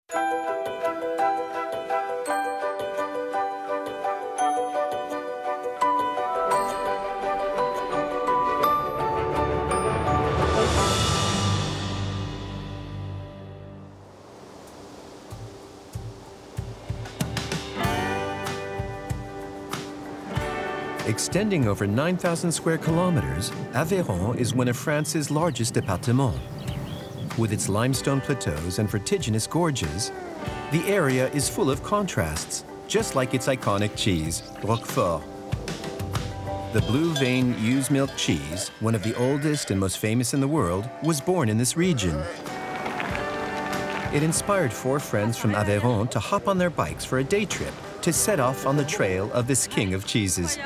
Extending over 9,000 square kilometers, Aveyron is one of France's largest départements. With its limestone plateaus and vertiginous gorges, the area is full of contrasts, just like its iconic cheese, Roquefort. The blue vein ewe's milk cheese, one of the oldest and most famous in the world, was born in this region. It inspired 4 friends from Aveyron to hop on their bikes for a day trip to set off on the trail of this king of cheeses.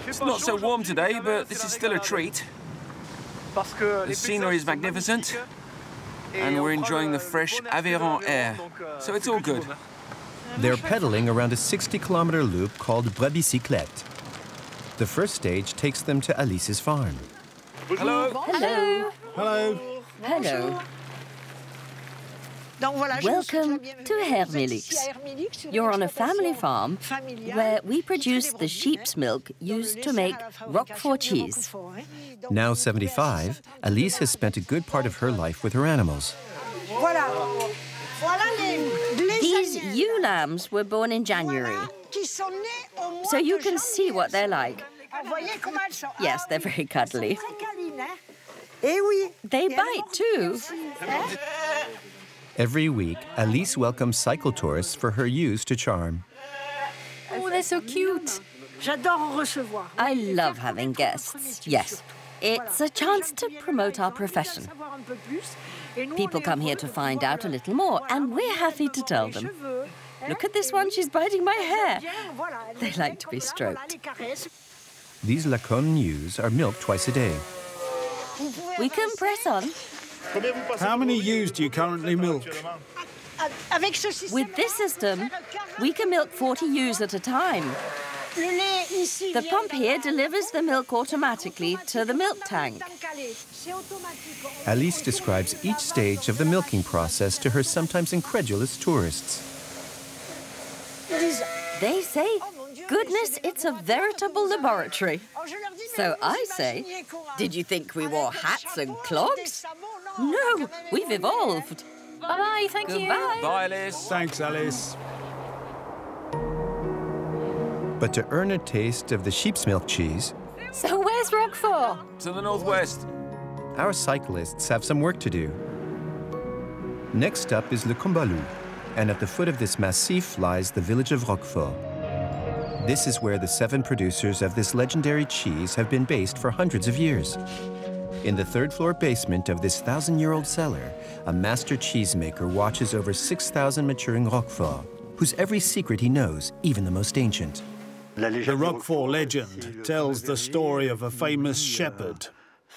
It's not so warm today, but this is still a treat. The scenery is magnificent, and we're enjoying the fresh Aveyron air, so it's all good. They're pedaling around a 60-kilometer loop called Bicyclette. The first stage takes them to Alice's farm. Hello. Hello. Hello. Hello. Welcome to Hermélix. You're on a family farm where we produce the sheep's milk used to make Roquefort cheese. Now 75, Alice has spent a good part of her life with her animals. These ewe lambs were born in January, so you can see what they're like. Yes, they're very cuddly. They bite too. Every week, Alice welcomes cycle tourists for her ewes to charm. Oh, they're so cute. I love having guests, yes. It's a chance to promote our profession. People come here to find out a little more, and we're happy to tell them. Look at this one, she's biting my hair. They like to be stroked. These Laconne ewes are milked twice a day. We can press on. How many ewes do you currently milk? With this system, we can milk 40 ewes at a time. The pump here delivers the milk automatically to the milk tank. Alice describes each stage of the milking process to her sometimes incredulous tourists. They say, goodness, it's a veritable laboratory. So I say, did you think we wore hats and clogs? No, we've evolved. Bye-bye, thank you. Bye, Alice. Thanks, Alice. But to earn a taste of the sheep's milk cheese, So where's Roquefort? To the northwest. our cyclists have some work to do. Next up is Le Combalou, and at the foot of this massif lies the village of Roquefort. This is where the 7 producers of this legendary cheese have been based for hundreds of years. In the 3rd-floor basement of this 1,000-year-old cellar, a master cheesemaker watches over 6,000 maturing Roquefort, whose every secret he knows, even the most ancient. The Roquefort legend tells the story of a famous shepherd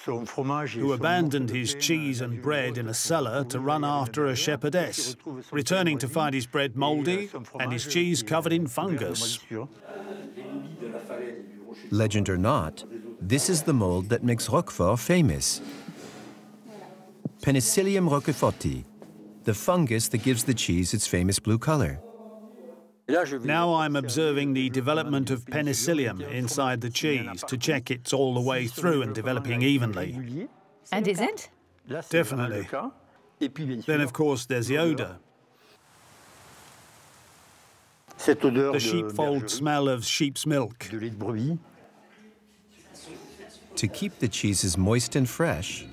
who abandoned his cheese and bread in a cellar to run after a shepherdess, returning to find his bread mouldy and his cheese covered in fungus. Legend or not, this is the mold that makes Roquefort famous. Penicillium roqueforti, the fungus that gives the cheese its famous blue color. Now I'm observing the development of penicillium inside the cheese to check it's all the way through and developing evenly. And is it? Definitely. Then, of course, there's the odour. The sheepfold smell of sheep's milk. To keep the cheeses moist and fresh,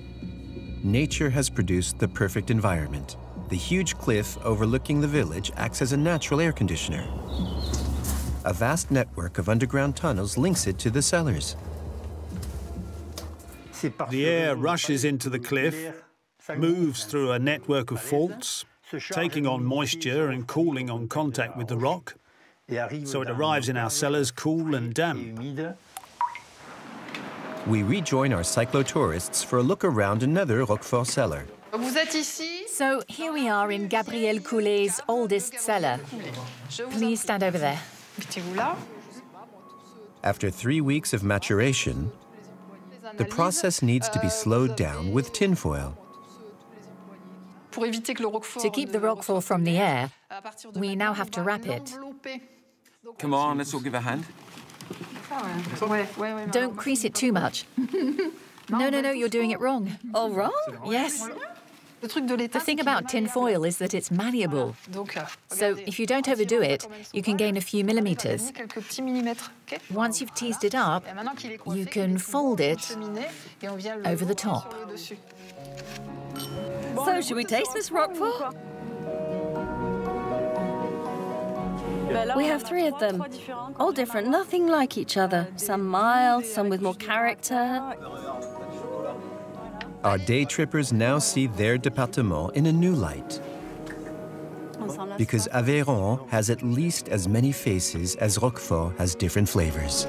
nature has produced the perfect environment. The huge cliff overlooking the village acts as a natural air conditioner. A vast network of underground tunnels links it to the cellars. The air rushes into the cliff, moves through a network of faults, taking on moisture and cooling on contact with the rock, so it arrives in our cellars cool and damp. We rejoin our cyclo-tourists for a look around another Roquefort cellar. So here we are in Gabriel Coulet's oldest cellar. Please stand over there. After 3 weeks of maturation, the process needs to be slowed down with tinfoil. To keep the Roquefort from the air, we now have to wrap it. Come on, let's all give a hand. Don't crease it too much. No, you're doing it wrong. All wrong? Yes. The thing about tin foil is that it's malleable. So if you don't overdo it, you can gain a few millimeters. Once you've teased it up, you can fold it over the top. So should we taste this Roquefort? We have 3 of them, all different, nothing like each other. Some mild, some with more character. Our day trippers now see their département in a new light. Because Aveyron has at least as many faces as Roquefort has different flavors.